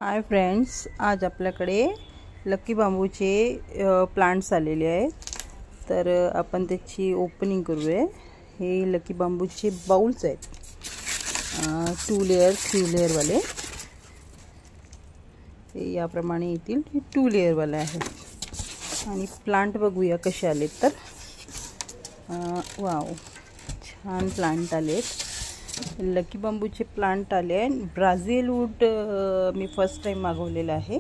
Hi friends, आज आपल्याकडे lucky बांबूचे प्लांट्स आलेले आहेत। तर आपण त्याची ओपनिंग करूया। हे लकी बांबूचे बाउल्स आहेत, 2 लेयर 3 लेयर वाले। हे याप्रमाणे येतील। हे 2 लेयर वाले आहे। आणि प्लांट बघूया कसे आले तर वाव, छान प्लांट आलेत। लकी बांबूचे प्लांट आले। ब्राझील वूड मी फर्स्ट टाइम मागवलेला आहे।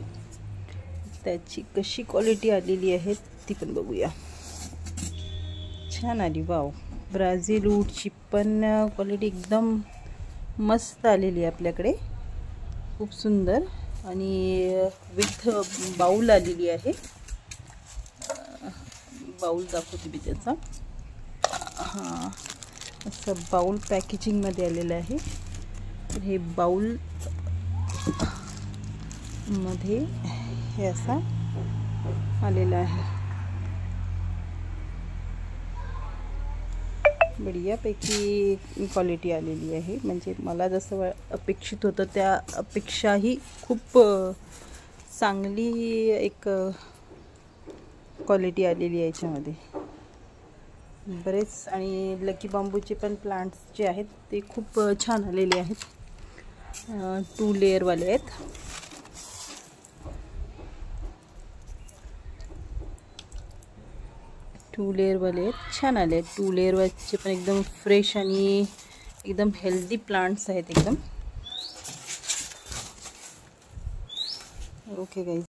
त्याची कशी क्वालिटी आलेली आहे ती पण बघूया। छान आली, वाव। ब्राझील वूडची पण क्वालिटी एकदम मस्त आलेली आहे आपल्याकडे, खूप सुंदर। आणि विथ बाउल आलेली आहे। बाउल दाखवते मी त्याचा। हां, असं बाउल पॅकेजिंग मध्ये आलेलं आहे। हे बाउल मध्ये हे असा आलेला आहे। बढियापैकी क्वालिटी आलेली आहे। म्हणजे मला जसं अपेक्षित होतं त्या अपेक्षाही खूप चांगली एक क्वालिटी आलेली आहे याच्यामध्ये बरेच। आणि लकी बांबूचे पण प्लांट्स जे आहेत ते खूप छान आलेले आहेत। 2 लेयर वाले आहेत। छान आले। 2 लेयर वाले पण एकदम फ्रेश आणि एकदम हेल्दी प्लांट्स आहेत एकदम। Okay guys.